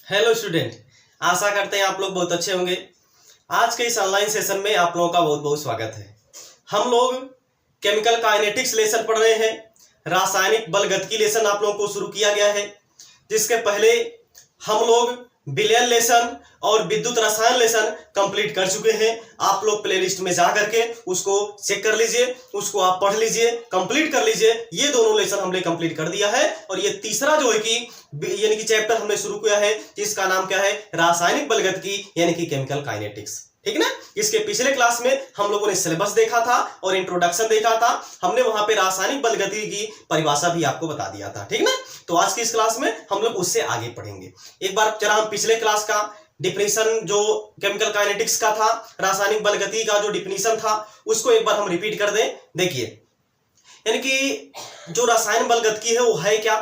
Hello student, आशा करते हैं आप लोग बहुत अच्छे होंगे। आज के इस ऑनलाइन सेशन में आप लोगों का बहुत बहुत स्वागत है। हम लोग केमिकल काइनेटिक्स लेसन पढ़ रहे हैं। रासायनिक बलगतिकी लेसन आप लोगों को शुरू किया गया है, जिसके पहले हम लोग विलयन लेसन और विद्युत रसायन लेसन कंप्लीट कर चुके हैं। आप लोग प्लेलिस्ट में जा करके उसको चेक कर लीजिए, उसको आप पढ़ लीजिए, कंप्लीट कर लीजिए। ये दोनों लेसन हमने कंप्लीट कर दिया है और ये तीसरा जो है कि यानी कि चैप्टर हमने शुरू किया है, जिसका नाम क्या है, रासायनिक बलगतिकी यानी कि केमिकल काइनेटिक्स। ठीक ना। इसके पिछले क्लास में हम लोगों ने सिलेबस देखा था और इंट्रोडक्शन देखा था। हमने वहां पे रासायनिक बलगतिकी की परिभाषा भी आपको बता दिया था। ठीक ना। तो आज की इस क्लास में हम लोग उससे आगे पढ़ेंगे। एक बार जरा हम पिछले क्लास का डिफिनीशन जो केमिकल काइनेटिक्स का था, रासायनिक बलगतिकी का जो डिफिनीशन था, उसको एक बार हम रिपीट कर दें। देखिए, यानी कि जो रसायन बलगतिकी है वो है क्या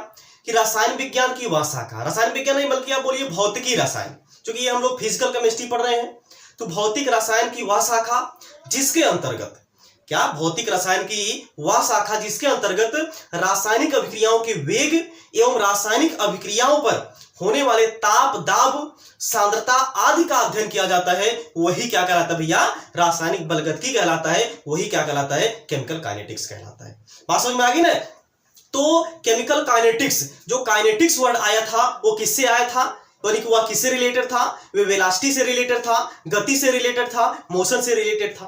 कि रसायन विज्ञान की वह शाखा, रसायन विज्ञान नहीं बल्कि आप बोलिए भौतिकी रसायन, क्योंकि ये हम लोग फिजिकल केमिस्ट्री पढ़ रहे हैं। तो भौतिक रसायन की वह शाखा जिसके अंतर्गत क्या, भौतिक रसायन की वह शाखा जिसके अंतर्गत रासायनिक अभिक्रियाओं के वेग एवं रासायनिक अभिक्रियाओं पर होने वाले ताप, दाब, सांद्रता आदि का अध्ययन किया जाता है, वही क्या कहलाता है भैया, रासायनिक बलगतिकी कहलाता है। वही क्या कहलाता है, केमिकल काइनेटिक्स कहलाता है। बात समझ में आ गई ना। तो केमिकल काइनेटिक्स, जो काइनेटिक्स वर्ड आया था वो किससे आया था, यानी कि वह किससे रिलेटेड था, वे वेलोसिटी से रिलेटेड था, गति से रिलेटेड था, मोशन से रिलेटेड था।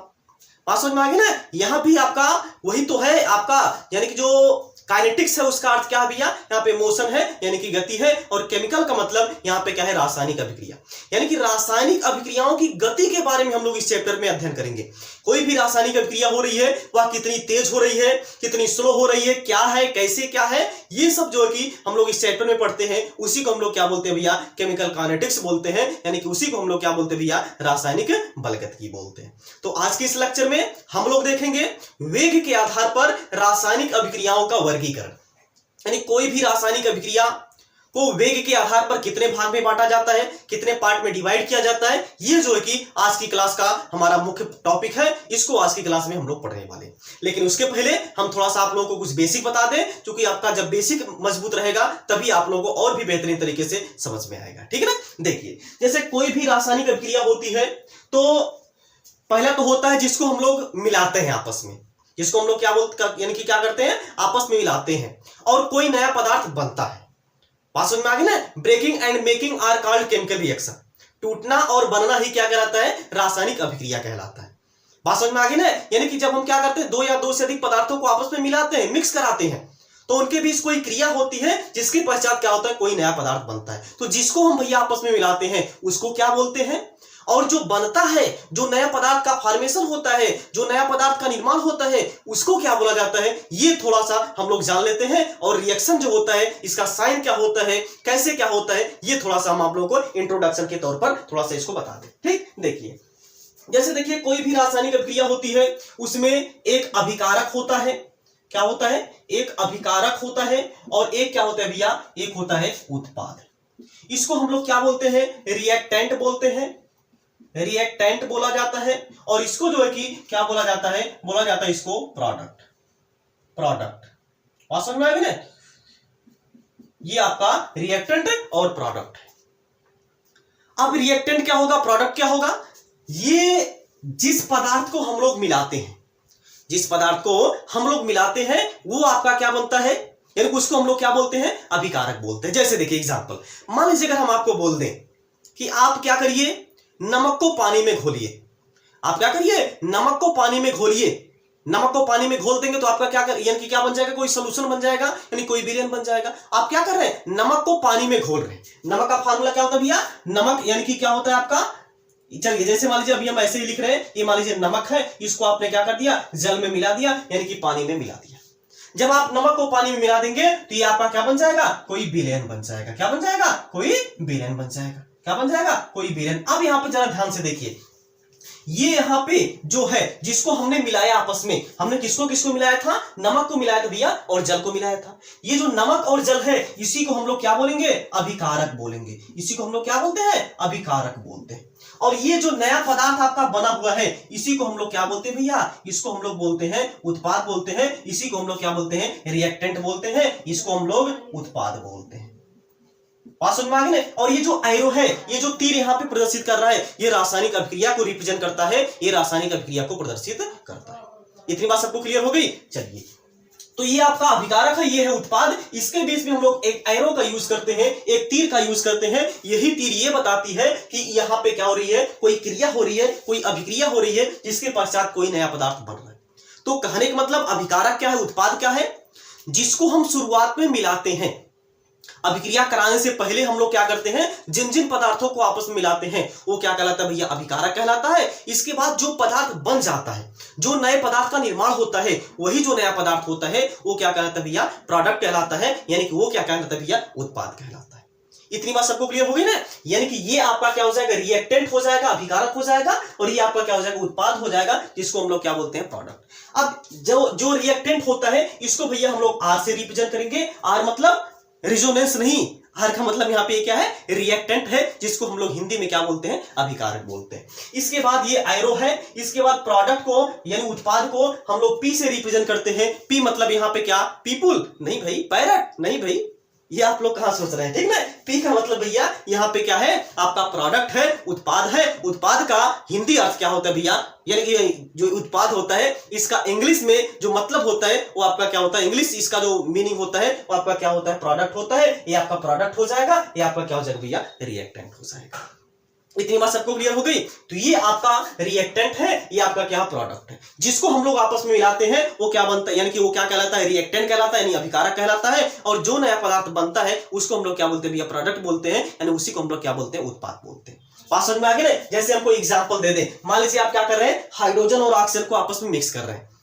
बात समझ में आ गई ना। यहां भी आपका वही तो है आपका, यानी कि जो काइनेटिक्स है उसका अर्थ क्या है भैया, यहाँ पे मोशन है यानी कि गति है, और केमिकल का मतलब यहाँ पे क्या है, रासायनिक अभिक्रिया, यानी कि रासायनिक अभिक्रियाओं की गति के बारे में हम लोग इस चैप्टर में अध्ययन करेंगे। कोई भी रासायनिक अभिक्रिया हो रही है वह कितनी तेज हो रही है, कितनी स्लो हो रही है, क्या है, कैसे क्या है, ये सब जो है कि हम लोग इस चैप्टर में पढ़ते हैं। उसी को हम लोग क्या बोलते हैं भैया, केमिकल काइनेटिक्स बोलते हैं, यानी कि उसी को हम लोग क्या बोलते हैं भैया, रासायनिक बलगतिकी बोलते हैं। तो आज के इस लेक्चर में हम लोग देखेंगे वेग के आधार पर रासायनिक अभिक्रियाओं का वर्गीकरण, यानी कोई भी रासायनिक अभिक्रिया को वेग के आधार पर कितने भाग में बांटा जाता है, कितने पार्ट में डिवाइड किया जाता है, ये जो है कि आज की क्लास का हमारा मुख्य टॉपिक है। इसको आज की क्लास में हम लोग पढ़ने वाले। लेकिन उसके पहले हम थोड़ा सा आप लोगों को कुछ बेसिक बता दें, क्योंकि आपका जब बेसिक मजबूत रहेगा तभी आप लोगों को और भी बेहतरीन तरीके से समझ में आएगा। ठीक है ना। देखिए, जैसे कोई भी रासायनिक अभिक्रिया होती है तो पहला तो होता है जिसको हम लोग मिलाते हैं आपस में, जिसको हम लोग क्या बोलते, यानी कि क्या करते हैं, आपस में मिलाते हैं और कोई नया पदार्थ बनता है। बात समझ में आ गई ना। Breaking and making are called chemical reaction. टूटना और बनना ही क्या कहलाता है, रासायनिक अभिक्रिया कहलाता है। बात समझ में आ गई ना। यानी कि जब हम क्या करते हैं, दो या दो से अधिक पदार्थों को आपस में मिलाते हैं, मिक्स कराते हैं, तो उनके बीच कोई क्रिया होती है जिसके पश्चात क्या होता है, कोई नया पदार्थ बनता है। तो जिसको हम भैया आपस में मिलाते हैं उसको क्या बोलते हैं, और जो बनता है, जो नया पदार्थ का फॉर्मेशन होता है, जो नया पदार्थ का निर्माण होता है, उसको क्या बोला जाता है, ये थोड़ा सा हम लोग जान लेते हैं। और रिएक्शन जो होता है, इसका साइन क्या होता है, कैसे क्या होता है, ये थोड़ा सा हम आप लोगों को इंट्रोडक्शन के तौर पर थोड़ा सा इसको बता दें। ठीक, देखिए, जैसे देखिए कोई भी रासायनिक अभिक्रिया होती है उसमें एक अभिकारक होता है। क्या होता है, एक अभिकारक होता है, और एक क्या होता है भैया, एक होता है उत्पाद। इसको हम लोग क्या बोलते हैं, रिएक्टेंट बोलते हैं, रिएक्टेंट बोला जाता है। और इसको जो है कि क्या बोला जाता है, बोला जाता है इसको प्रोडक्ट। प्रोडक्ट बात समझ में आ गई ना। ये आपका रिएक्टेंट और प्रोडक्ट है। अब रिएक्टेंट क्या होगा, प्रोडक्ट क्या होगा, ये जिस पदार्थ को हम लोग मिलाते हैं, जिस पदार्थ को हम लोग मिलाते हैं वो आपका क्या बनता है, यानी उसको हम लोग क्या बोलते हैं, अभिकारक बोलते हैं। जैसे देखिए एग्जांपल, मान लीजिए अगर हम आपको बोल दें कि आप क्या करिए, नमक को पानी में घोलिए। आप क्या करिए, नमक को पानी में घोलिए। नमक को पानी में घोल देंगे तो आपका क्या कर, यानी कि क्या बन जाएगा, कोई सोल्यूशन बन जाएगा, यानी कोई विलयन बन जाएगा। आप क्या कर रहे हैं, नमक को पानी में घोल रहे हैं। नमक का फार्मूला क्या होता है भैया, नमक यानी कि क्या होता है आपका, चलिए जैसे मान लीजिए अभी हम ऐसे ही लिख रहे हैं, ये मान लीजिए नमक है, इसको आपने क्या कर दिया, जल में मिला दिया, यानी कि पानी में मिला दिया। जब आप नमक को पानी में मिला देंगे तो ये आपका क्या बन जाएगा, कोई विलयन बन जाएगा। क्या बन जाएगा, कोई विलयन बन जाएगा। क्या बन जाएगा, कोई विलयन। अब यहां पर जरा ध्यान से देखिए, ये यहां पे जो है जिसको हमने मिलाया आपस में, हमने किसको किसको मिलाया था, नमक को मिलाया था भैया और जल को मिलाया था। ये जो नमक और जल है इसी को हम लोग क्या बोलेंगे, अभिकारक बोलेंगे। इसी को हम लोग क्या बोलते हैं, अभिकारक बोलते हैं। और ये जो नया पदार्थ आपका बना हुआ है इसी को हम लोग क्या बोलते हैं भैया, इसको हम लोग बोलते हैं उत्पाद बोलते हैं। इसी को हम लोग क्या बोलते हैं, रिएक्टेंट बोलते हैं। इसको हम लोग उत्पाद बोलते हैं। बात समझ में आ गई ना। और ये जो एरो है, ये जो तीर यहाँ पे प्रदर्शित कर रहा है, ये रासायनिक अभिक्रिया को रिप्रेजेंट करता है, ये रासायनिक अभिक्रिया को प्रदर्शित करता है। इतनी बात सबको क्लियर हो गई। चलिए, तो ये आपका अभिकारक है, ये है उत्पाद। इसके बीच में हम लोग एक एरो का यूज करते हैं, एक तीर का यूज करते हैं। यही तीर ये बताती है कि यहाँ पे क्या हो रही है, कोई क्रिया हो रही है, कोई अभिक्रिया हो रही है, जिसके पश्चात कोई नया पदार्थ बन रहा है। तो कहने का मतलब अभिकारक क्या है, उत्पाद क्या है, जिसको हम शुरुआत में मिलाते हैं। अभिक्रिया कराने से पहले हम लोग क्या करते हैं, जिन जिन पदार्थों को आपस में मिलाते हैं वो क्या कहलाता है भैया, अभिकारक कहलाता है। इसके बाद जो पदार्थ बन जाता है, जो नए पदार्थ का निर्माण होता है, वही जो नया पदार्थ होता है वो क्या कहलाता है भैया, प्रोडक्ट कहलाता है। यानी कि वो क्या कहलाता है भैया, उत्पाद कहलाता है। इतनी बात सबको क्लियर हो गई ना। यानी कि ये आपका क्या हो जाएगा, रिएक्टेंट हो जाएगा, अभिकारक हो जाएगा, और ये आपका क्या हो जाएगा, उत्पाद हो जाएगा, जिसको हम लोग क्या बोलते हैं, प्रोडक्ट। अब जो रिएक्टेंट होता है इसको भैया हम लोग आर से रिप्रेजेंट करेंगे। आर मतलब रिजोनेंस नहीं, आर का मतलब यहाँ पे क्या है, रिएक्टेंट है, जिसको हम लोग हिंदी में क्या बोलते हैं, अभिकारक बोलते हैं। इसके बाद ये एरो है। इसके बाद प्रोडक्ट को यानी उत्पाद को हम लोग पी से रिप्रेजेंट करते हैं। पी मतलब यहाँ पे क्या, पीपुल नहीं भाई, पैरट नहीं भाई, ये आप लोग कहां सोच रहे हैं, ठीक ना। पी का मतलब भैया यहाँ पे क्या है, आपका प्रोडक्ट है, उत्पाद है। उत्पाद का हिंदी अर्थ क्या होता है भैया, यानी कि जो उत्पाद होता है इसका इंग्लिश में जो मतलब होता है वो आपका क्या होता है, इंग्लिश इसका जो मीनिंग होता है वो आपका क्या होता है, प्रोडक्ट होता है। ये आपका प्रोडक्ट हो जाएगा, ये आपका क्या हो जाएगा भैया, रिएक्टेंट हो जाएगा। इतनी बात सबको क्लियर हो गई। तो ये आपका रिएक्टेंट है, ये आपका क्या प्रोडक्ट है, जिसको हम लोग आपस में मिलाते हैं वो क्या बनता है, यानी कि वो क्या कहलाता है, रिएक्टेंट कहलाता है, यानी अभिकारक कहलाता है। और जो नया पदार्थ बनता है उसको हम लोग क्या बोलते हैं भैया, प्रोडक्ट बोलते हैं, यानी उसी को हम लोग क्या बोलते हैं, उत्पाद बोलते हैं। बात समझ में आ गई ना। जैसे हमको एग्जाम्पल दे दे, मान लीजिए आप क्या कर रहे हैं, हाइड्रोजन और ऑक्सीजन को आपस में मिक्स कर रहे हैं।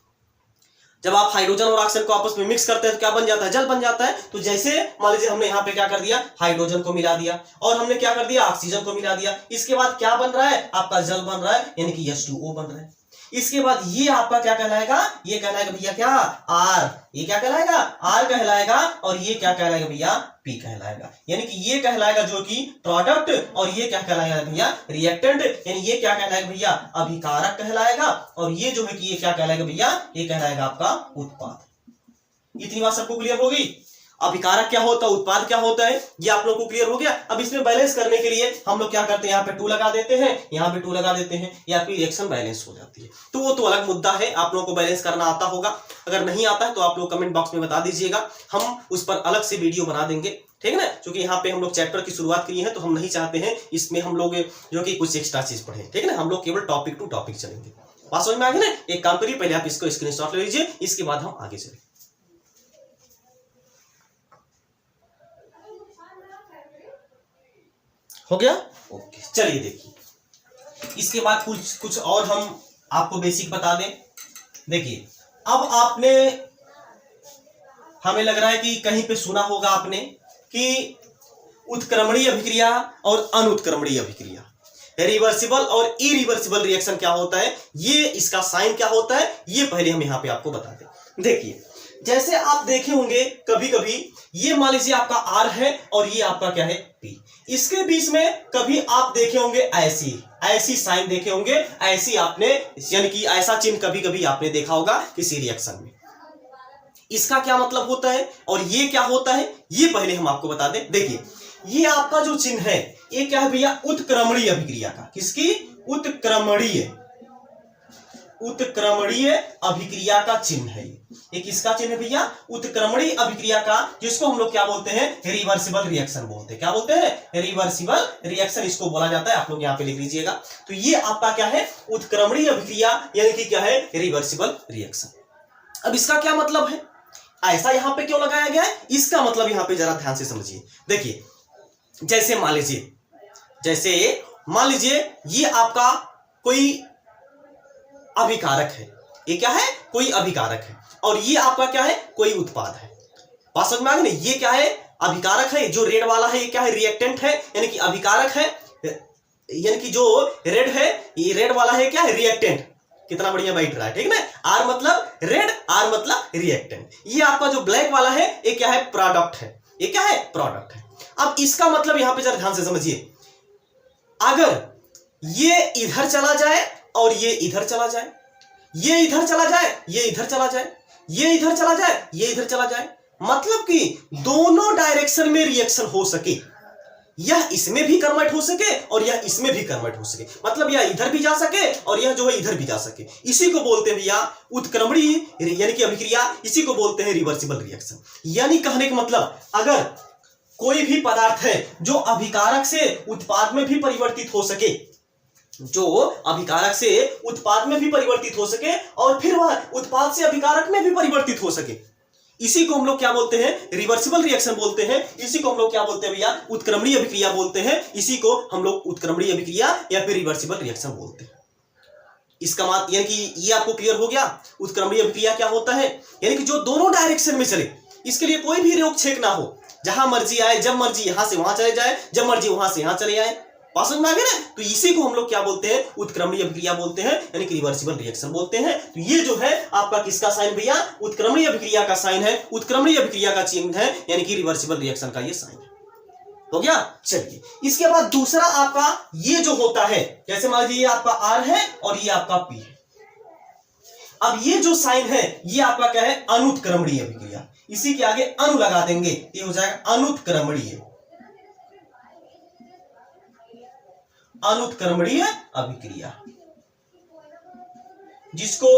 जब आप हाइड्रोजन और ऑक्सीजन को आपस में मिक्स करते हैं तो क्या बन जाता है, जल बन जाता है। तो जैसे मान लीजिए हमने यहाँ पे क्या कर दिया, हाइड्रोजन को मिला दिया, और हमने क्या कर दिया, ऑक्सीजन को मिला दिया। इसके बाद क्या बन रहा है, आपका जल बन रहा है, यानी कि H2O बन रहा है। इसके बाद ये आपका क्या कहलाएगा, ये कहलाएगा भैया क्या, आर। ये क्या कहलाएगा, आर कहलाएगा। और ये क्या कहलाएगा भैया, पी कहलाएगा। यानी कि ये कहलाएगा जो कि प्रोडक्ट, और ये क्या कहलाएगा भैया, रिएक्टेंट। यानी ये क्या कहलाएगा भैया, अभिकारक कहलाएगा। और ये जो है कि ये क्या कहलाएगा भैया, ये कहलाएगा आपका उत्पाद। इतनी बात सबको क्लियर हो गई। अभिकारक क्या होता है, उत्पाद क्या होता है, ये आप लोग को क्लियर हो गया। अब इसमें बैलेंस करने के लिए हम लोग क्या करते हैं, यहाँ पे 2 लगा देते हैं, यहाँ पे 2 लगा देते हैं, या आपकी रिएक्शन बैलेंस हो जाती है। तो वो तो अलग मुद्दा है, आप लोगों को बैलेंस करना आता होगा। अगर नहीं आता है तो आप लोग कमेंट बॉक्स में बता दीजिएगा, हम उस पर अलग से वीडियो बना देंगे, ठीक है ना। क्योंकि यहाँ पे हम लोग चैप्टर की शुरुआत किए हैं, तो हम नहीं चाहते हैं इसमें हम लोग जो कि कुछ एक्स्ट्रा चीज पढ़े, ठीक है ना। हम लोग केवल टॉपिक टू टॉपिक चलेंगे। बात समझ में आ गई ना। एक काम करिए, पहले आप इसको स्क्रीनशॉट ले लीजिए, इसके बाद हम आगे चलें। हो गया, ओके। चलिए देखिए, इसके बाद कुछ और हम आपको बेसिक बता दें। देखिए, अब आपने, हमें लग रहा है कि कहीं पे सुना होगा आपने कि उत्क्रमणीय अभिक्रिया और अनुत्क्रमणीय अभिक्रिया, रिवर्सिबल और इरिवर्सिबल रिएक्शन क्या होता है, ये इसका साइन क्या होता है, ये पहले हम यहाँ पे आपको बता दें। देखिए, जैसे आप देखे होंगे कभी कभी, ये मान लीजिए आपका आर है और ये आपका क्या है, पी। इसके बीच में कभी आप देखे होंगे ऐसी साइन देखे होंगे, ऐसी आपने, यानी कि ऐसा चिन्ह कभी कभी आपने देखा होगा किसी रिएक्शन में। इसका क्या मतलब होता है और ये क्या होता है, ये पहले हम आपको बता दें। देखिए, ये आपका जो चिन्ह है ये क्या है भैया, उत्क्रमणीय अभिक्रिया का। किसकी, उत्क्रमणीय अभिक्रिया का चिन्ह है। ये किसका चिन्ह है भैया, उत्क्रमणीय अभिक्रिया का, जिसको हम लोग क्या बोलते हैं, रिवर्सिबल रिएक्शन बोलते हैं। क्या बोलते हैं, रिवर्सिबल रिएक्शन इसको बोला जाता है। आप लोग यहाँ पे लिख लीजिएगा। तो ये आपका क्या है, उत्क्रमणीय अभिक्रिया, यानी कि क्या है, रिवर्सिबल रिएक्शन। अब इसका क्या मतलब है, ऐसा यहां पे क्यों लगाया गया है, इसका मतलब यहां पे जरा ध्यान से समझिए। देखिए, जैसे मान लीजिए ये आपका कोई अभिकारक है, ये क्या है, कोई अभिकारक है, और ये आपका क्या है, कोई उत्पाद है। बात समझ में आ गई ना। ये क्या है, अभिकारक है, जो रेड वाला है ये क्या है, रिएक्टेंट है, यानी कि अभिकारक है, यानी कि जो रेड है, ये रेड वाला है क्या है, रिएक्टेंट। कितना बढ़िया बैठ रहा है, ठीक ना। आर मतलब रेड, आर मतलब रिएक्टेंट। ये आपका जो ब्लैक वाला है ये क्या है, प्रोडक्ट है। ये क्या है, प्रोडक्ट है। अब इसका मतलब यहां पे जरा ध्यान से समझिए, अगर ये इधर चला जाए और ये इधर चला जाए, ये इधर चला जाए, ये इधर चला जाए, ये इधर चला जाए, ये इधर चला जाए, मतलब कि दोनों डायरेक्शन में रिएक्शन हो सके, यह इसमें भी कन्वर्ट हो सके और यह इसमें भी कन्वर्ट हो सके, मतलब यह इधर भी जा सके और यह जो है इधर भी जा सके। इसी को बोलते हैं भैया उत्क्रमणीय यानी कि अभिक्रिया, इसी को बोलते हैं रिवर्सिबल रिएक्शन। यानी कहने का मतलब अगर कोई भी पदार्थ है जो अभिकारक से उत्पाद में भी परिवर्तित हो सके, जो अभिकारक से उत्पाद में भी परिवर्तित हो सके और फिर वह उत्पाद से अभिकारक में भी परिवर्तित हो सके, इसी को हम लोग क्या बोलते हैं? रिवर्सिबल रिएक्शन बोलते हैं। इसी को हम लोग क्या बोलते हैं भैया? उत्क्रमणीय अभिक्रिया बोलते हैं। इसी को हम लोग उत्क्रमणीय अभिक्रिया या फिर रिवर्सिबल रिएक्शन बोलते हैं। इसका मतलब यानी कि ये आपको क्लियर हो गया उत्क्रमणीय अभिक्रिया क्या होता है, यानी कि जो दोनों डायरेक्शन में चले, इसके लिए कोई भी रोक छेक ना हो, जहां मर्जी आए, जब मर्जी यहां से वहां चले जाए, जब मर्जी वहां से यहां चले आए। बात समझ में आ गया ना? तो इसी को हम लोग क्या बोलते हैं? उत्क्रमणीय अभिक्रिया बोलते हैं, यानी कि रिवर्सिबल रिएक्शन बोलते हैं। तो ये जो है आपका किसका साइन भैया? उत्क्रमणीय अभिक्रिया का साइन है, उत्क्रमणीय अभिक्रिया का चिन्ह है, यानी कि रिवर्सिबल रिएक्शन का ये साइन है। हो गया? चलिए, इसके बाद दूसरा आपका ये जो होता है, जैसे मान लीजिए ये आपका आर है और ये आपका पी है। अब ये जो साइन है ये आपका क्या है? अनुत्क्रमणीय अभिक्रिया। इसी के आगे अनु लगा देंगे, ये हो जाएगा अनुत्क्रमणीय, अनुत्क्रमणीय अभिक्रिया, जिसको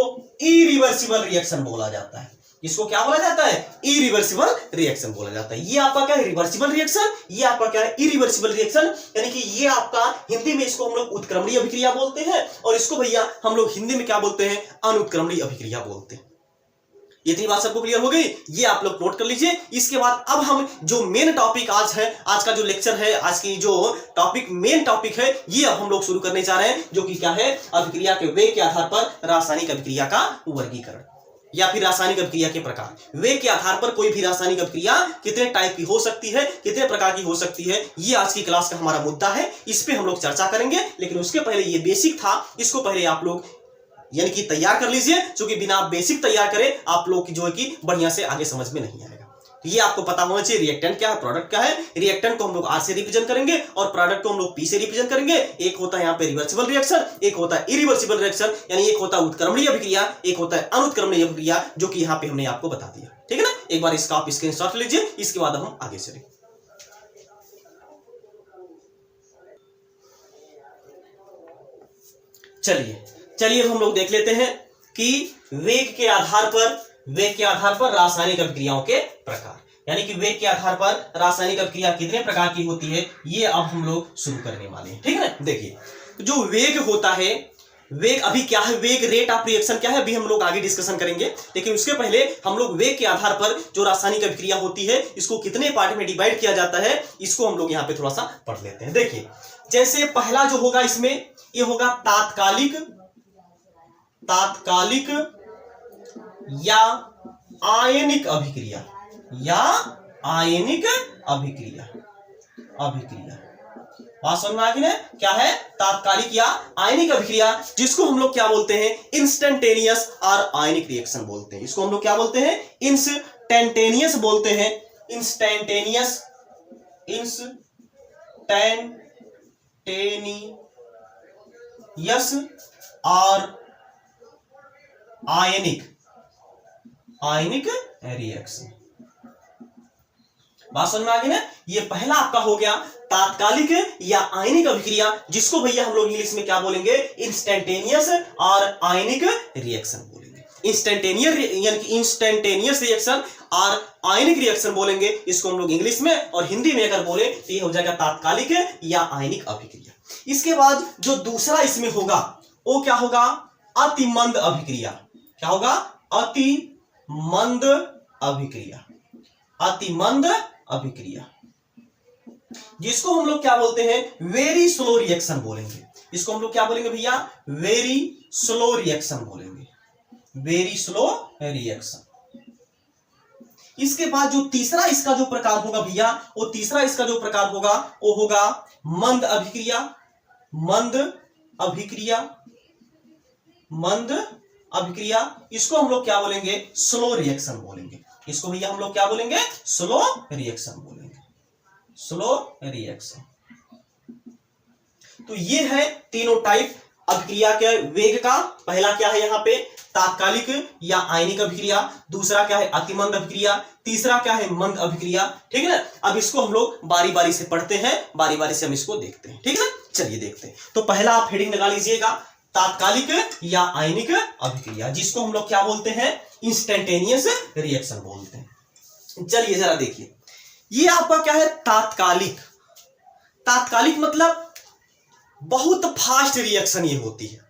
इरिवर्सिबल रिएक्शन बोला जाता है। इसको क्या बोला जाता है? इरिवर्सिबल रिएक्शन बोला जाता है। ये आपका क्या है? रिवर्सिबल रिएक्शन, ये आपका क्या है? इरिवर्सिबल रिएक्शन, यानी कि ये आपका हिंदी में इसको हम लोग उत्क्रमणीय अभिक्रिया बोलते हैं और इसको भैया हम लोग हिंदी में क्या बोलते हैं? अनुत्क्रमणीय अभिक्रिया बोलते हैं। इतनी बात सबको क्लियर हो गई? ये आप लोग नोट कर लीजिए। इसके बाद अब हम जो मेन टॉपिक आज है, आज का जो लेक्चर है, आज की जो टॉपिक मेन टॉपिक है, ये अब हम लोग शुरू करने जा रहे हैं, जो कि क्या है? अभिक्रिया के वेग के आधार पर रासायनिक अभिक्रिया का वर्गीकरण या फिर रासायनिक अभिक्रिया के प्रकार। वेग के आधार पर कोई भी रासायनिक अभिक्रिया कितने टाइप की हो सकती है, कितने प्रकार की हो सकती है, ये आज की क्लास का हमारा मुद्दा है। इस पे हम लोग चर्चा करेंगे, लेकिन उसके पहले ये बेसिक था, इसको पहले आप लोग यानी कि तैयार कर लीजिए, क्योंकि बिना बेसिक तैयार करें आप लोग की जो है कि बढ़िया से आगे समझ में नहीं आएगा। तो ये आपको पता होना चाहिए रिएक्टेंट क्या है, प्रोडक्ट क्या है। रिएक्टेंट को हम लोग आर से रिप्रेजेंट करेंगे और प्रोडक्ट को हम लोग पी से रिप्रेजेंट करेंगे। एक होता है यहाँ पे रिवर्सिबल रिएक्शन, एक होता है इरिवर्सिबल रिएक्शन, यानी एक होता है उत्क्रमणीय अभिक्रिया, एक होता है अनुत्क्रमणीय अभिक्रिया, जो कि यहाँ पे हमने आपको बता दिया। ठीक है ना? एक बार इसका आप स्क्रीनशॉट लीजिए, इसके बाद हम आगे चलें। चलिए हम लोग देख लेते हैं कि वेग के आधार पर रासायनिक अभिक्रियाओं के प्रकार, यानी कि वेग के आधार पर रासायनिक अभिक्रिया कितने प्रकार की होती है, ये अब हम लोग शुरू करने वाले हैं। ठीक है ना? देखिए, जो वेग होता है, वेग अभी क्या है? वेग रेट ऑफ रिएक्शन क्या है, अभी हम लोग आगे डिस्कशन करेंगे, लेकिन उसके पहले हम लोग वेग के आधार पर जो रासायनिक अभिक्रिया होती है, इसको कितने पार्ट में डिवाइड किया जाता है, इसको हम लोग यहाँ पे थोड़ा सा पढ़ लेते हैं। देखिए, जैसे पहला जो होगा इसमें, ये होगा तात्कालिक या आयनिक अभिक्रिया, बात समझ में आ गई ना? क्या है? तात्कालिक या आयनिक अभिक्रिया, जिसको हम लोग क्या बोलते हैं? इंस्टेंटेनियस और आयनिक रिएक्शन बोलते हैं। इसको हम लोग क्या बोलते हैं? इंस्टेंटेनियस बोलते हैं, इंस्टेंटेनियस और आयनिक रिएक्शन। बात समझ में आ गई ना? ये पहला आपका हो गया तात्कालिक या आयनिक अभिक्रिया, जिसको भैया हम लोग इंग्लिश में क्या बोलेंगे? इंस्टेंटेनियस और आयनिक रिएक्शन बोलेंगे। इंस्टेंटेनियस यानी कि इंस्टेंटेनियस रिएक्शन और आयनिक रिएक्शन बोलेंगे, इसको हम लोग इंग्लिश में, और हिंदी में अगर बोले तो ये हो जाएगा तात्कालिक या आयनिक अभिक्रिया। इसके बाद जो दूसरा इसमें होगा वो क्या होगा? अतिमंद अभिक्रिया। क्या होगा? अतिमंद अभिक्रिया, जिसको हम लोग क्या बोलते हैं? वेरी स्लो रिएक्शन बोलेंगे। इसको हम लोग क्या बोलेंगे भैया? वेरी स्लो रिएक्शन बोलेंगे, वेरी स्लो रिएक्शन। इसके बाद जो तीसरा इसका जो प्रकार होगा भैया, वो तीसरा इसका जो प्रकार होगा वो होगा मंद अभिक्रिया। इसको हम लोग क्या बोलेंगे? स्लो रिएक्शन बोलेंगे। इसको भैया हम लोग क्या बोलेंगे? स्लो रिएक्शन बोलेंगे, स्लो रिएक्शन। तो ये है तीनों टाइप अभिक्रिया के वेग का पहला क्या है यहाँ पे तात्कालिक या आयनिक अभिक्रिया, दूसरा क्या है अतिमंद अभिक्रिया, तीसरा क्या है मंद अभिक्रिया। ठीक है ना, अब इसको हम लोग बारी बारी से पढ़ते हैं, बारी बारी से हम इसको देखते हैं। ठीक है, चलिए देखते हैं। तो पहला आप हेडिंग लगा लीजिएगा तात्कालिक या आयनिक अभिक्रिया, जिसको हम लोग क्या बोलते हैं इंस्टेंटेनियस रिएक्शन बोलते हैं। चलिए जरा देखिए, ये आपका क्या है तात्कालिक। तात्कालिक मतलब बहुत फास्ट रिएक्शन ये होती है।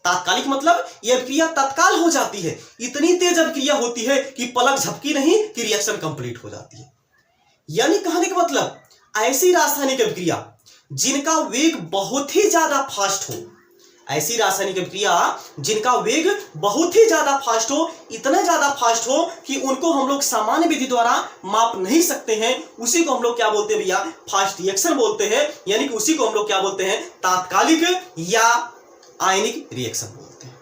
तात्कालिक मतलब यह अभिक्रिया तत्काल हो जाती है, इतनी तेज अभिक्रिया होती है कि पलक झपकी नहीं कि रिएक्शन कंप्लीट हो जाती है। यानी कहने का मतलब ऐसी रासायनिक अभिक्रिया जिनका वेग बहुत ही ज्यादा फास्ट हो, ऐसी रासायनिक अभिक्रिया जिनका वेग बहुत ही ज्यादा फास्ट हो, इतना ज्यादा फास्ट हो कि उनको हम लोग सामान्य विधि द्वारा माप नहीं सकते हैं, उसी को हम लोग क्या बोलते हैं भैया फास्ट रिएक्शन बोलते हैं। यानी कि उसी को हम लोग क्या बोलते हैं तात्कालिक या आयनिक रिएक्शन बोलते हैं।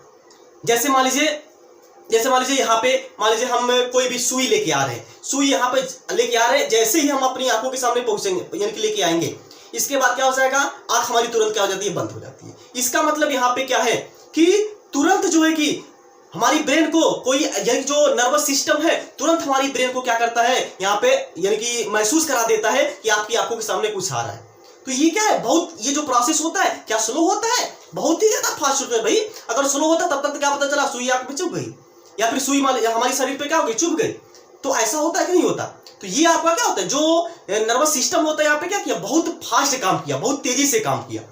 जैसे मान लीजिए यहाँ पे मान लीजिए हम कोई भी सुई लेके आ रहे हैं, सुई यहाँ पे लेके आ रहे हैं, जैसे ही हम अपनी आंखों के सामने पहुंचेंगे यानी कि लेके आएंगे, इसके बाद क्या हो जाएगा आंख हमारी तुरंत क्या हो जाती है बंद हो जाती है। इसका मतलब यहाँ पे क्या है कि तुरंत जो है कि हमारी ब्रेन को कोई यानी जो नर्वस सिस्टम है तुरंत हमारी ब्रेन को क्या करता है यहाँ पे यानी कि महसूस करा देता है कि आपकी आंखों के सामने कुछ आ रहा है। तो ये क्या है बहुत ये जो प्रोसेस होता है क्या स्लो होता है, बहुत ही ज्यादा फास्ट होता है भाई। अगर स्लो होता तब तक तो क्या पता चला सुई आंख में चुभ गई या फिर सुई हमारी शरीर पे क्या हो गई चुभ गई। तो ऐसा होता है कि नहीं होता। तो ये आपका क्या होता है जो नर्वस सिस्टम होता है यहाँ पे क्या किया बहुत फास्ट काम किया, बहुत तेजी से काम किया।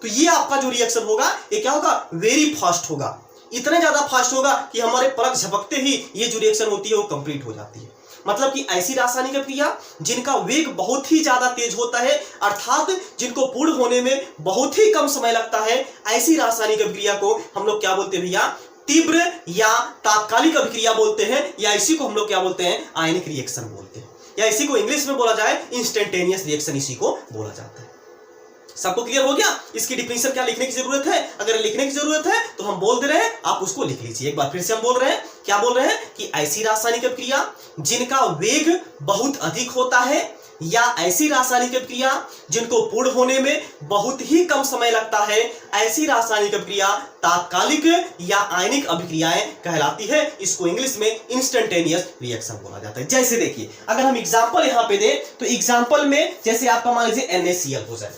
तो ये आपका जो रिएक्शन होगा ये क्या होगा वेरी फास्ट होगा, इतने ज्यादा फास्ट होगा कि हमारे पलक झपकते ही ये जो रिएक्शन होती है वो कंप्लीट हो जाती है। मतलब कि ऐसी रासायनिक अभिक्रिया जिनका वेग बहुत ही ज्यादा तेज होता है, अर्थात जिनको पूर्ण होने में बहुत ही कम समय लगता है, ऐसी रासायनिक अभिक्रिया को हम लोग क्या बोलते हैं भैया तीव्र या तात्कालिक अभिक्रिया बोलते हैं, या इसी को हम लोग क्या बोलते हैं आयनिक रिएक्शन बोलते हैं, या इसी को इंग्लिश में बोला जाए इंस्टेंटेनियस रिएक्शन इसी को बोला जाता है। सबको क्लियर हो गया। इसकी डिफिनेशन क्या लिखने की जरूरत है, अगर लिखने की जरूरत है तो हम बोल दे रहे हैं आप उसको लिख लीजिए। एक बार फिर से हम बोल रहे हैं क्या बोल रहे हैं कि ऐसी रासायनिक अभिक्रिया जिनका वेग बहुत अधिक होता है, या ऐसी रासायनिक अभिक्रिया जिनको पूर्ण होने में बहुत ही कम समय लगता है, ऐसी रासायनिक अभिक्रिया तात्कालिक या आयनिक अभिक्रियाएं कहलाती है। इसको इंग्लिश में इंस्टेंटेनियस रिएक्शन बोला जाता है। जैसे देखिए अगर हम एग्जांपल यहां पे दें तो एग्जांपल में जैसे आपका मान लीजिए NaCl हो जाए,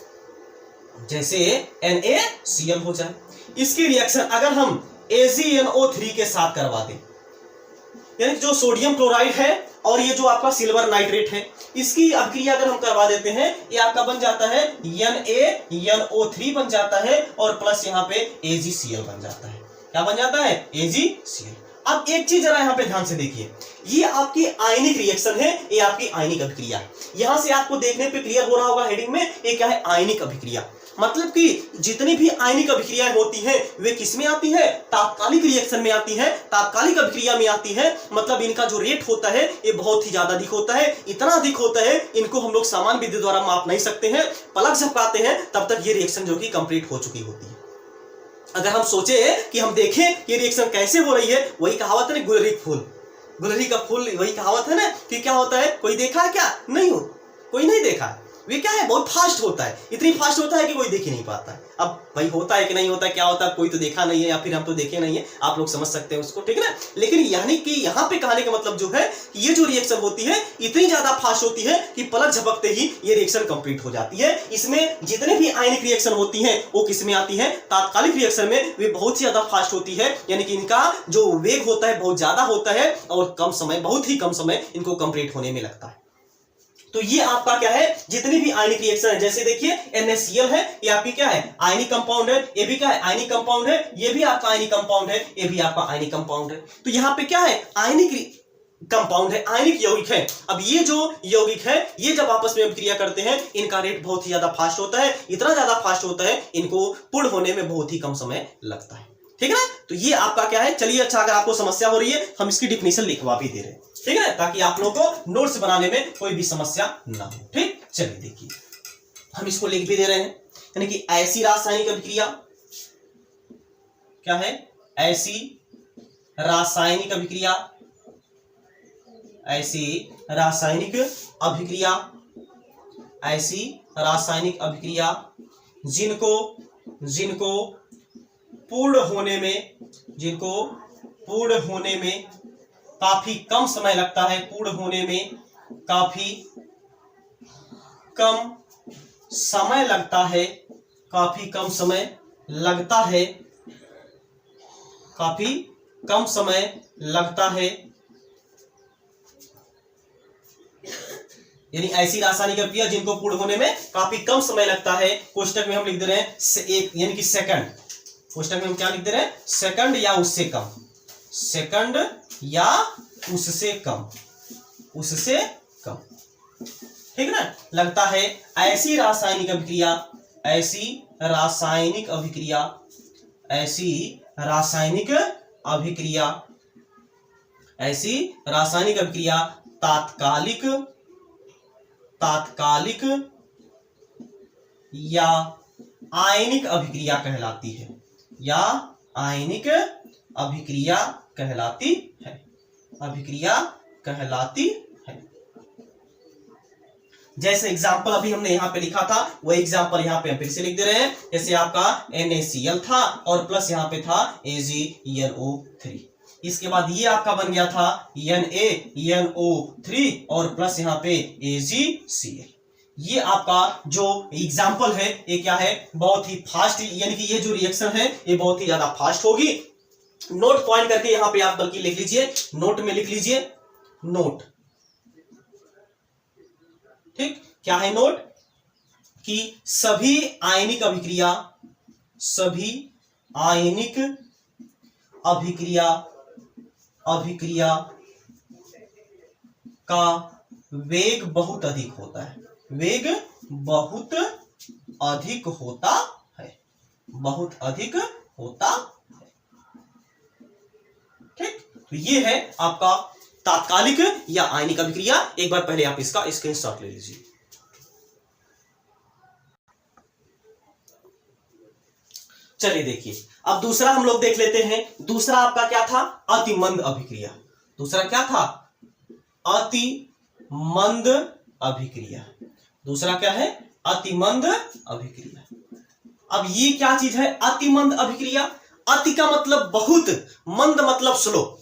जैसे NaCl हो जाए, इसकी रिएक्शन अगर हम AgNO3 के साथ करवा दें, यानी जो सोडियम क्लोराइड है और ये जो आपका सिल्वर नाइट्रेट है, इसकी अभिक्रिया अगर हम करवा देते हैं ये आपका बन जाता है NaNO3 बन जाता है और प्लस यहाँ पे AgCl बन जाता है। क्या बन जाता है AgCl। अब एक चीज जरा यहाँ पे ध्यान से देखिए, ये आपकी आयनिक रिएक्शन है, ये आपकी आयनिक अभिक्रिया है। यहां से आपको देखने पे क्लियर हो रहा होगा हेडिंग में ये क्या है आयनिक अभिक्रिया। मतलब कि जितनी भी आयनिक अभिक्रियाएं होती हैं वे किस में आती है तात्कालिक रिएक्शन में आती है, तात्कालिक अभिक्रिया में आती है। मतलब इनका जो रेट होता है ये बहुत ही ज्यादा अधिक होता है, इतना अधिक होता है इनको हम लोग सामान्य विधि द्वारा माप नहीं सकते हैं। पलक झपकाते हैं तब तक ये रिएक्शन जो कि कंप्लीट हो चुकी होती है। अगर हम सोचे कि हम देखें ये रिएक्शन कैसे हो रही है, वही कहावत है गुलरी फूल, गुलरी का फूल, वही कहावत है ना कि क्या होता है कोई देखा है क्या, नहीं हो कोई नहीं देखा है। वे क्या है बहुत फास्ट होता है, इतनी फास्ट होता है कि कोई देख ही नहीं पाता है। अब भाई होता है कि नहीं होता है, क्या होता है कोई तो देखा नहीं है या फिर हम तो देखे नहीं है, आप लोग समझ सकते हैं उसको, ठीक है ना। लेकिन यानी कि यहाँ पे कहने का मतलब जो है कि ये जो रिएक्शन होती है इतनी ज्यादा फास्ट होती है कि पलक झपकते ही ये रिएक्शन कंप्लीट हो जाती है। इसमें जितने भी आयनिक रिएक्शन होती है वो किस में आती है तात्कालिक रिएक्शन में, वे बहुत ही ज्यादा फास्ट होती है। यानी कि इनका जो वेग होता है बहुत ज्यादा होता है और कम समय, बहुत ही कम समय इनको कंप्लीट होने में लगता है। तो ये आपका क्या है जितनी भी आयनिक रिएक्शन है, जैसे देखिए NaCl है, ये आपकी क्या है आयनिक कंपाउंड है, ये भी क्या है आयनिक कंपाउंड है, ये भी आपका आयनिक कंपाउंड है, ये भी आपका आयनिक कंपाउंड है। तो यहाँ पे क्या है आयनिक कंपाउंड है, आयनिक यौगिक है। अब ये जो यौगिक है ये जब आपस में अभिक्रिया करते हैं इनका रेट बहुत ही ज्यादा फास्ट होता है, इतना ज्यादा फास्ट होता है इनको पूर्ण होने में बहुत ही कम समय लगता है, ठीक है ना। तो ये आपका क्या है। चलिए अच्छा अगर आपको समस्या हो रही है हम इसकी डिफिनेशन लिखवा भी दे रहे हैं, ठीक है ना, ताकि आप लोगों को नोट्स बनाने में कोई भी समस्या ना हो। ठीक, चलिए देखिए हम इसको लिख भी दे रहे हैं, यानी कि ऐसी रासायनिक अभिक्रिया क्या है, ऐसी रासायनिक अभिक्रिया, ऐसी रासायनिक अभिक्रिया, ऐसी रासायनिक अभिक्रिया जिनको पूर्ण होने में काफी कम समय लगता है, पूर्ण होने में काफी कम समय लगता है, काफी कम समय लगता है, काफी कम समय लगता है, यानी ऐसी रासायनिक अभिक्रिया जिनको पूर्ण होने में काफी कम समय लगता है। कोष्टक में हम लिख दे रहे हैं एक, यानी कि सेकंड। कोष्टक में हम क्या लिख दे रहे हैं? सेकंड या उससे कम, सेकंड या उससे कम, उससे कम, ठीक है ना, लगता है। ऐसी रासायनिक अभिक्रिया, ऐसी रासायनिक अभिक्रिया, ऐसी रासायनिक अभिक्रिया, ऐसी रासायनिक अभिक्रिया तात्कालिक, तात्कालिक या आयनिक अभिक्रिया कहलाती है, या आयनिक अभिक्रिया कहलाती है, अभिक्रिया कहलाती है। जैसे एग्जाम्पल अभी हमने यहां पे लिखा था, वो एग्जाम्पल यहां पे हम फिर से लिख दे रहे हैं। जैसे आपका NaCl था और प्लस यहां पे था AgNO3, इसके बाद ये आपका बन गया था NaNO3 और प्लस यहाँ पे AgCl। ये आपका जो एग्जाम्पल है ये क्या है? बहुत ही फास्ट, यानी कि ये जो रिएक्शन है ये बहुत ही ज्यादा फास्ट होगी। नोट पॉइंट करके यहां पे आप बल्कि लिख लीजिए, नोट में लिख लीजिए, नोट, ठीक। क्या है नोट? कि सभी आयनिक अभिक्रिया, सभी आयनिक अभिक्रिया, अभिक्रिया का वेग बहुत अधिक होता है, वेग बहुत अधिक होता है, बहुत अधिक होता है, ठीक। तो ये है आपका तात्कालिक या आयनिक अभिक्रिया। एक बार पहले आप इसका स्क्रीनशॉट ले लीजिए। चलिए देखिए, अब दूसरा हम लोग देख लेते हैं। दूसरा आपका क्या था? अतिमंद अभिक्रिया। दूसरा क्या था? अतिमंद अभिक्रिया। दूसरा क्या है? अतिमंद अभिक्रिया। अब ये क्या चीज है? अतिमंद अभिक्रिया। अति का मतलब बहुत, मंद मतलब स्लो।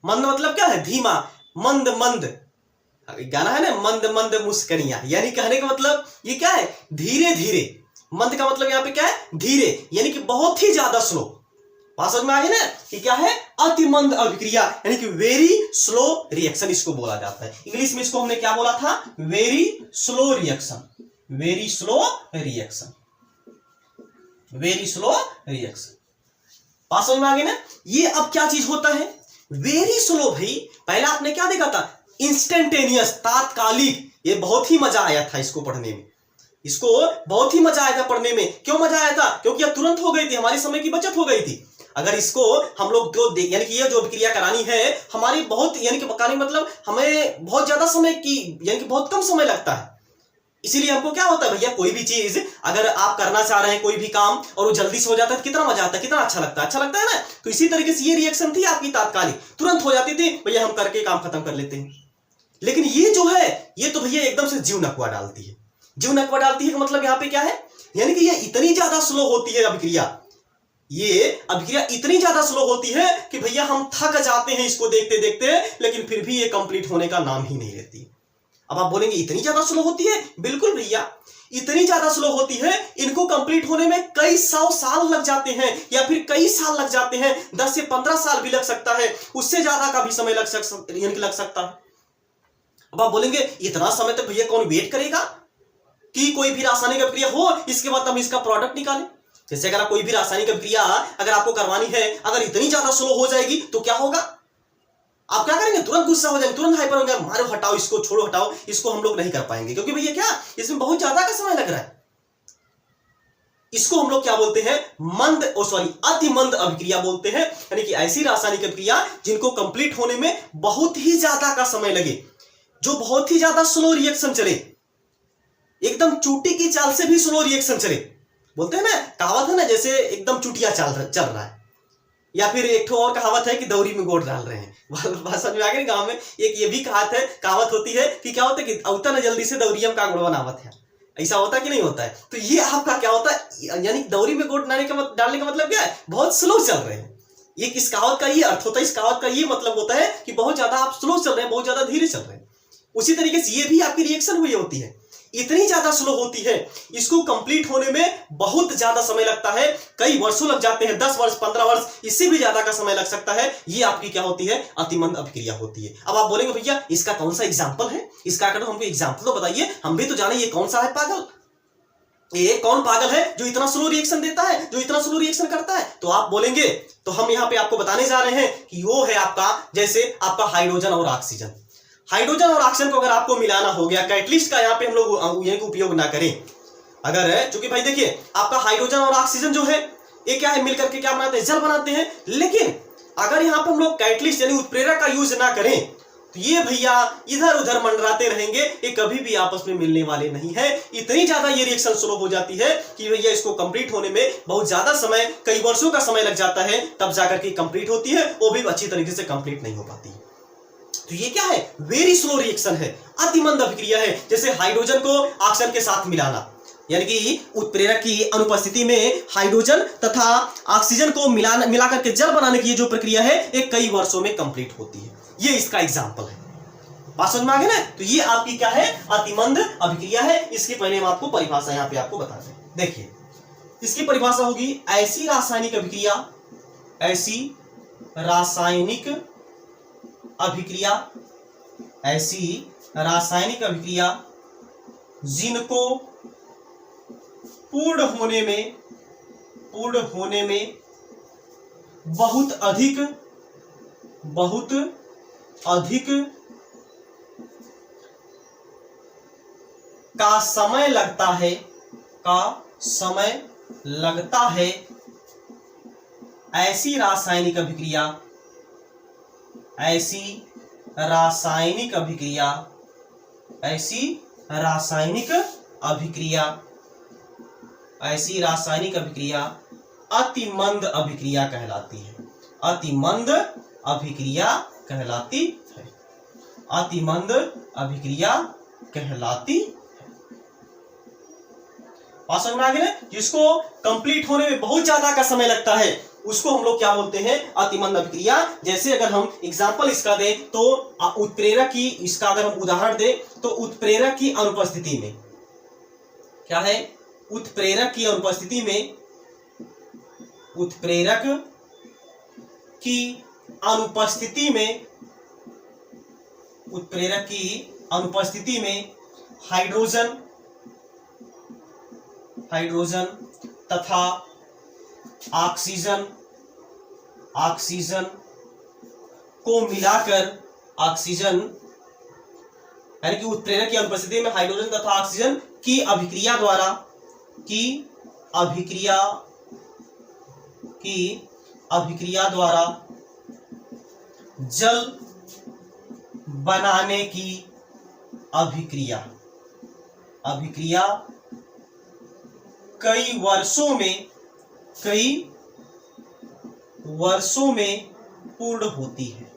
मंद मतलब क्या है? धीमा, मंद मंद, गाना है ना, मंद मंद मुस्करियां, यानी कहने का मतलब ये क्या है? धीरे धीरे। मंद का मतलब यहां पे क्या है? धीरे, यानी कि बहुत ही ज्यादा स्लो। बात समझ में आ गई ना कि क्या है? अतिमंद अभिक्रिया, यानी कि वेरी स्लो रिएक्शन इसको बोला जाता है। इंग्लिश में इसको हमने क्या बोला था? Very slow reaction, very slow reaction, very slow reaction. बात समझ में आ गई ना? ये अब क्या चीज होता है? Very slow. भाई पहले आपने क्या देखा था? इंस्टेंटेनियस, तात्कालिक। ये बहुत ही मजा आया था इसको पढ़ने में, इसको बहुत ही मजा आया था पढ़ने में। क्यों मजा आया था? क्योंकि यह तुरंत हो गई थी, हमारे समय की बचत हो गई थी। अगर इसको हम लोग जो यानी कि ये जो अभिक्रिया करानी है हमारी बहुत, यानी कि करानी मतलब हमें बहुत ज्यादा समय की, यानी कि बहुत कम समय लगता है। इसीलिए हमको क्या होता है भैया, कोई भी चीज अगर आप करना चाह रहे हैं, कोई भी काम, और वो जल्दी से हो जाता है तो कितना मजा आता है, कितना अच्छा लगता है, अच्छा लगता है ना। तो इसी तरीके से ये रिएक्शन थी आपकी तात्कालिक, तुरंत हो जाती थी, भैया हम करके काम खत्म कर लेते हैं। लेकिन ये जो है ये तो भैया एकदम से जीव नकवा डालती है। जीव नकवा डालती है का मतलब यहाँ पे क्या है? यानी कि ये इतनी ज्यादा स्लो होती है अभिक्रिया, ये अभिक्रिया इतनी ज्यादा स्लो होती है कि भैया हम थक जाते हैं इसको देखते देखते, लेकिन फिर भी ये कंप्लीट होने का नाम ही नहीं लेती। अब आप बोलेंगे इतनी ज्यादा स्लो होती है? बिल्कुल भैया, इतनी ज्यादा स्लो होती है, इनको कंप्लीट होने में कई 100 साल लग जाते हैं, या फिर कई साल लग जाते हैं, 10 से 15 साल भी लग सकता है, उससे ज्यादा का भी समय लग सकता है। अब आप बोलेंगे इतना समय तक भैया कौन वेट करेगा कि कोई भी रासायनिक अभिक्रिया हो, इसके बाद हम इसका प्रोडक्ट निकालें। जैसे अगर कोई भी रासायनिक अभिक्रिया अगर आपको करवानी है, अगर इतनी ज्यादा स्लो हो जाएगी तो क्या होगा? आप क्या करेंगे? तुरंत गुस्सा हो जाएंगे, तुरंत हाइपर हो जाएंगे, मारो हटाओ इसको, छोड़ो हटाओ इसको, हम लोग नहीं कर पाएंगे, क्योंकि भैया क्या इसमें बहुत ज्यादा का समय लग रहा है। इसको हम लोग क्या बोलते हैं? अतिमंद अभिक्रिया बोलते हैं। यानी कि ऐसी रासायनिक अभिक्रिया जिनको कंप्लीट होने में बहुत ही ज्यादा का समय लगे, जो बहुत ही ज्यादा स्लो रिएक्शन चले, एकदम चूटी की चाल से भी स्लो रिएक्शन चले। बोलते हैं ना, कहावत है ना, जैसे एकदम चुटिया चल रहा है, या फिर एक और कहावत है कि दौरी में गोड़ डाल रहे हैं। समझ में आ गई? गांव में एक ये भी कहावत होती है कि क्या होता है कि औता ना जल्दी से दौरियम का गुड़ बनावत है। ऐसा होता है कि नहीं होता है? तो ये आपका क्या होता है? यानी दौरी में गोट डालने का मतलब क्या है, बहुत स्लो चल रहे हैं। एक इस कहावत का ये अर्थ होता है, इस कहावत का ये मतलब होता है कि बहुत ज्यादा आप स्लो चल रहे हैं, बहुत ज्यादा धीरे चल रहे हैं। उसी तरीके से ये भी आपकी रिएक्शन हुई होती है, इतनी ज्यादा स्लो होती है, इसको कंप्लीट होने में बहुत ज्यादा समय लगता है, कई वर्षों लग जाते हैं, 10 वर्ष 15 वर्ष, इससे भी ज्यादा का समय लग सकता है। ये आपकी क्या होती है, अतिमंद अभिक्रिया होती है। अब आप बोलेंगे भैया इसका कौन सा एग्जाम्पल है, इसका अगर हमको एग्जाम्पल तो बताइए, हम भी तो जाने ये कौन सा है पागल, ये कौन पागल है जो इतना स्लो रिएक्शन देता है, जो इतना स्लो रिएक्शन करता है। तो आप बोलेंगे, तो हम यहां पे आपको बताने जा रहे हैं कि वो है आपका, जैसे आपका हाइड्रोजन और ऑक्सीजन। हाइड्रोजन और ऑक्सीजन को अगर आपको मिलाना हो गया, कैटलिस्ट का यहाँ पे हम लोग उपयोग ना करें। अगर चूंकि भाई देखिए आपका हाइड्रोजन और ऑक्सीजन जो है ये क्या है, मिलकर के क्या बनाते हैं, जल बनाते हैं। लेकिन अगर यहाँ पे हम लोग कैटलिस्ट यानी उत्प्रेरक का यूज ना करें तो ये भैया इधर उधर मंडराते रहेंगे, ये कभी भी आपस में मिलने वाले नहीं है। इतनी ज्यादा ये रिएक्शन स्लो हो जाती है कि भैया इसको कंप्लीट होने में बहुत ज्यादा समय, कई वर्षों का समय लग जाता है, तब जाकर के कंप्लीट होती है, वो भी अच्छी तरीके से कंप्लीट नहीं हो पाती। तो ये क्या है, वेरी स्लो रिएक्शन है, अतिमंद अभिक्रिया है। जैसे हाइड्रोजन को ऑक्सीजन के साथ मिलाना, यानी कि उत्प्रेरक की अनुपस्थिति में हाइड्रोजन तथा ऑक्सीजन को मिलाकर के जल बनाने की जो प्रक्रिया है ये कई वर्षों में कंप्लीट होती है। ये इसका एग्जांपल है, बात समझ में आ गई ना। तो ये आपकी क्या है, अतिमंद अभिक्रिया है। इसके पहले हम आपको परिभाषा यहाँ पे आपको बता दें। देखिए इसकी परिभाषा होगी, ऐसी रासायनिक अभिक्रिया, ऐसी रासायनिक अभिक्रिया, ऐसी रासायनिक अभिक्रिया जिनको पूर्ण होने में बहुत अधिक का समय लगता है, ऐसी रासायनिक अभिक्रिया, ऐसी रासायनिक अभिक्रिया अतिमंद अभिक्रिया कहलाती है, अतिमंद अभिक्रिया कहलाती है, अतिमंद अभिक्रिया कहलाती है। बात समझ में आ गई ना। जिसको कंप्लीट होने में बहुत ज्यादा का समय लगता है उसको हम लोग क्या बोलते हैं, अतिमंद अभिक्रिया। जैसे अगर हम एग्जांपल इसका दें तो उत्प्रेरक की, इसका अगर हम उदाहरण दें तो उत्प्रेरक की अनुपस्थिति में क्या है, उत्प्रेरक की अनुपस्थिति में, उत्प्रेरक की अनुपस्थिति में, उत्प्रेरक की अनुपस्थिति में हाइड्रोजन तथा ऑक्सीजन को मिलाकर, ऑक्सीजन यानी कि उत्प्रेरक की अनुपस्थिति में हाइड्रोजन तथा ऑक्सीजन की अभिक्रिया द्वारा जल बनाने की अभिक्रिया कई वर्षों में पूर्ण होती है,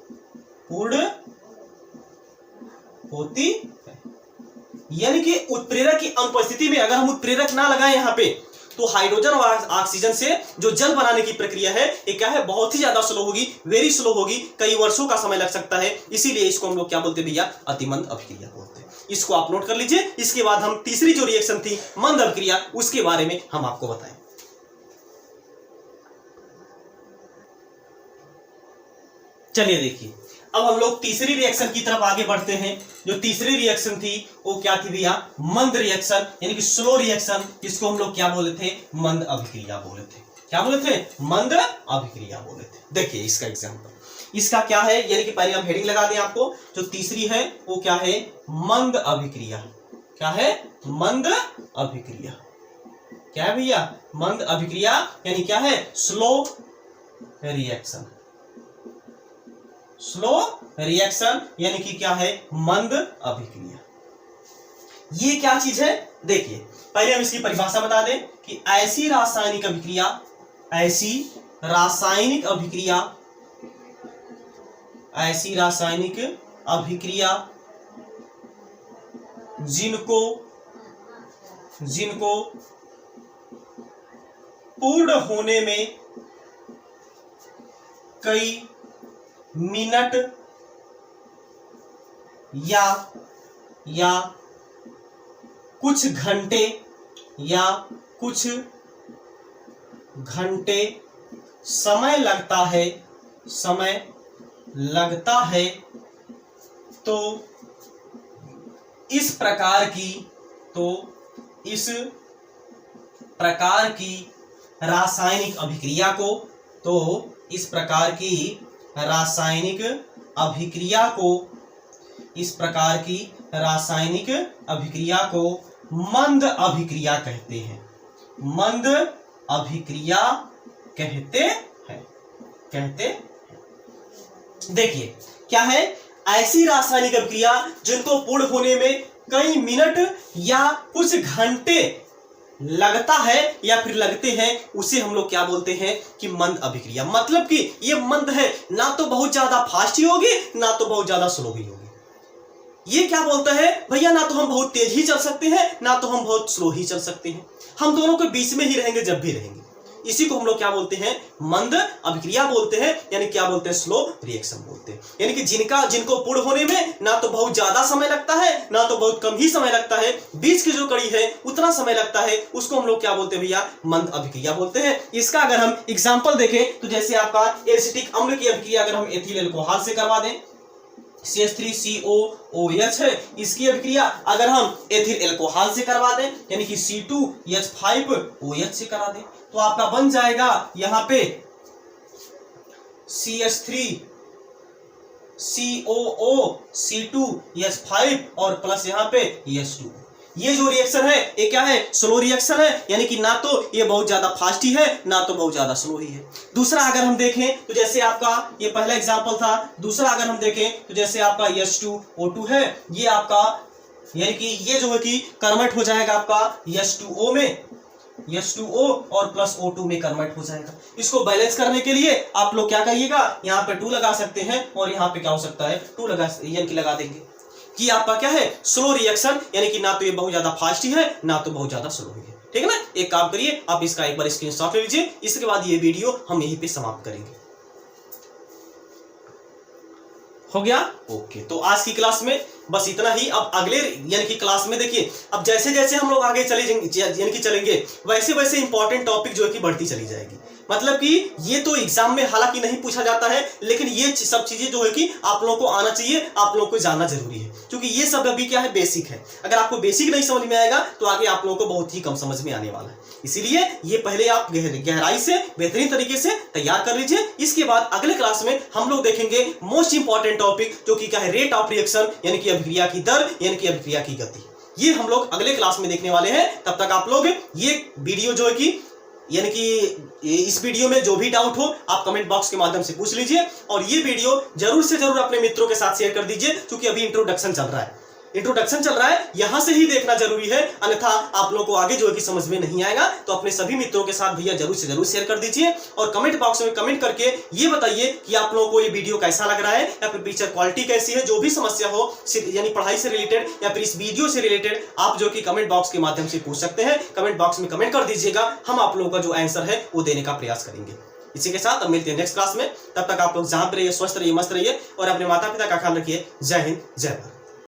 यानी कि उत्प्रेरक की अनुपस्थिति में अगर हम उत्प्रेरक ना लगाएं यहाँ पे तो हाइड्रोजन और ऑक्सीजन से जो जल बनाने की प्रक्रिया है ये क्या है, बहुत ही ज्यादा स्लो होगी, वेरी स्लो होगी, कई वर्षों का समय लग सकता है। इसीलिए इसको हम लोग क्या बोलते हैं भैया, अतिमंद अभिक्रिया बोलते हैं। इसको आप नोट कर लीजिए। इसके बाद हम तीसरी जो रिएक्शन थी मंद अभिक्रिया, उसके बारे में हम आपको बताएं। चलिए देखिए, अब हम लोग तीसरी रिएक्शन की तरफ आगे बढ़ते हैं। जो तीसरी रिएक्शन थी वो क्या थी भैया, मंद रिएक्शन, यानी कि स्लो रिएक्शन, जिसको हम लोग क्या बोले थे, मंद अभिक्रिया बोले थे। क्या बोले थे, मंद अभिक्रिया बोले थे। देखिए इसका एग्जांपल, इसका क्या है, यानी कि पहले हम हेडिंग लगा दें आपको। जो तीसरी है वो क्या है, मंद अभिक्रिया। क्या है, मंद अभिक्रिया। क्या है भैया, मंद अभिक्रिया, यानी क्या है, स्लो रिएक्शन। स्लो रिएक्शन यानी कि क्या है, मंद अभिक्रिया। ये क्या चीज है, देखिए पहले हम इसकी परिभाषा बता दें कि ऐसी रासायनिक अभिक्रिया, ऐसी रासायनिक अभिक्रिया, ऐसी रासायनिक अभिक्रिया जिनको पूर्ण होने में कई मिनट या कुछ घंटे समय लगता है तो इस प्रकार की रासायनिक अभिक्रिया को मंद अभिक्रिया कहते हैं। देखिए क्या है, ऐसी रासायनिक अभिक्रिया जिनको पूर्ण होने में कई मिनट या कुछ घंटे लगता है या फिर लगते हैं, उसे हम लोग क्या बोलते हैं कि मंद अभिक्रिया। मतलब कि ये मंद है, ना तो बहुत ज्यादा फास्ट ही होगी ना तो बहुत ज्यादा स्लो ही होगी। ये क्या बोलता है भैया, ना तो हम बहुत तेज ही चल सकते हैं ना तो हम बहुत स्लो ही चल सकते हैं, हम दोनों के बीच में ही रहेंगे जब भी रहेंगे। इसी को हम लोग क्या बोलते हैं, मंद अभिक्रिया बोलते हैं, यानी क्या बोलते हैं, स्लो रिएक्शन बोलते हैं। यानी कि जिनको पूर्ण होने में ना तो बहुत ज्यादा समय लगता है ना तो बहुत कम ही समय लगता है, बीच की जो कड़ी है उतना समय लगता है, उसको हम लोग क्या बोलते हैं भैया, मंद अभिक्रिया बोलते हैं। इसका अगर हम एग्जाम्पल देखें तो जैसे आपका एसिटिक अम्ल की अभिक्रिया अगर हम एथिल अल्कोहल से करवा दें, CH3COOH है, इसकी अभिक्रिया अगर हम एथिल अल्कोहल से करवा दें यानी कि C2H5OH से करा दें, तो आपका बन जाएगा यहाँ पे CH3COO C2H5 और प्लस यहाँ पे H2। ये जो रिएक्शन है ये क्या है, स्लो रिएक्शन है, यानी कि ना तो ये बहुत ज्यादा फास्ट ही है ना तो बहुत ज्यादा स्लो ही है। दूसरा अगर हम देखें तो जैसे आपका ये पहला एग्जांपल था, दूसरा अगर हम देखें तो जैसे आपका H2O2 है, ये आपका यानी कि ये जो है कि कन्वर्ट हो जाएगा आपका H2O में, H2O और प्लस O2 में कन्वर्ट हो जाएगा। इसको बैलेंस करने के लिए आप लोग क्या करिएगा, यहाँ पे 2 लगा सकते हैं और यहाँ पे क्या हो सकता है 2 लगा देंगे कि आपका क्या है, स्लो रिएक्शन, यानी कि ना तो ये बहुत ज्यादा फास्ट ही है ना तो बहुत ज्यादा स्लो ही है। ठीक है ना, एक काम करिए आप इसका एक बार स्क्रीनशॉट ले लीजिए, इसके बाद ये वीडियो हम यहीं पे समाप्त करेंगे। हो गया, ओके। तो आज की क्लास में बस इतना ही। अब अगले यानी कि क्लास में देखिए, अब जैसे जैसे हम लोग आगे चलेंगे वैसे वैसे इंपॉर्टेंट टॉपिक जो है कि बढ़ती चली जाएगी। मतलब कि ये तो एग्जाम में हालांकि नहीं पूछा जाता है, लेकिन ये सब चीजें जो है कि आप लोगों को आना चाहिए, आप लोगों को जानना जरूरी है, क्योंकि ये सब अभी क्या है, बेसिक है। अगर आपको बेसिक नहीं समझ में आएगा तो आगे आप लोगों को बहुत ही कम समझ में आने वाला है। इसीलिए ये पहले आप गहराई से बेहतरीन तरीके से तैयार कर लीजिए। इसके बाद अगले क्लास में हम लोग देखेंगे मोस्ट इंपॉर्टेंट टॉपिक, जो कि क्या है, रेट ऑफ रिएक्शन, यानी कि अभिक्रिया की दर, यानी कि अभिक्रिया की गति। ये हम लोग अगले क्लास में देखने वाले हैं। तब तक आप लोग ये वीडियो जो है कि यानी कि इस वीडियो में जो भी डाउट हो आप कमेंट बॉक्स के माध्यम से पूछ लीजिए, और ये वीडियो जरूर से जरूर अपने मित्रों के साथ शेयर कर दीजिए, क्योंकि अभी इंट्रोडक्शन चल रहा है, यहां से ही देखना जरूरी है, अन्यथा आप लोगों को आगे जो है कि समझ में नहीं आएगा। तो अपने सभी मित्रों के साथ भैया जरूर से जरूर शेयर कर दीजिए, और कमेंट बॉक्स में कमेंट करके ये बताइए कि आप लोगों को ये वीडियो कैसा लग रहा है, या फिर पिक्चर क्वालिटी कैसी है। जो भी समस्या हो यानी पढ़ाई से रिलेटेड या फिर इस वीडियो से रिलेटेड, आप जो कि कमेंट बॉक्स के माध्यम से पूछ सकते हैं। कमेंट बॉक्स में कमेंट कर दीजिएगा, हम आप लोगों का जो आंसर है वो देने का प्रयास करेंगे। इसी के साथ अब मिलते हैं नेक्स्ट क्लास में। तब तक आप लोग जहां पर रहिए, स्वस्थ रहिए, मस्त रहिए, और अपने माता पिता का ख्याल रखिए। जय हिंद, जय भारत।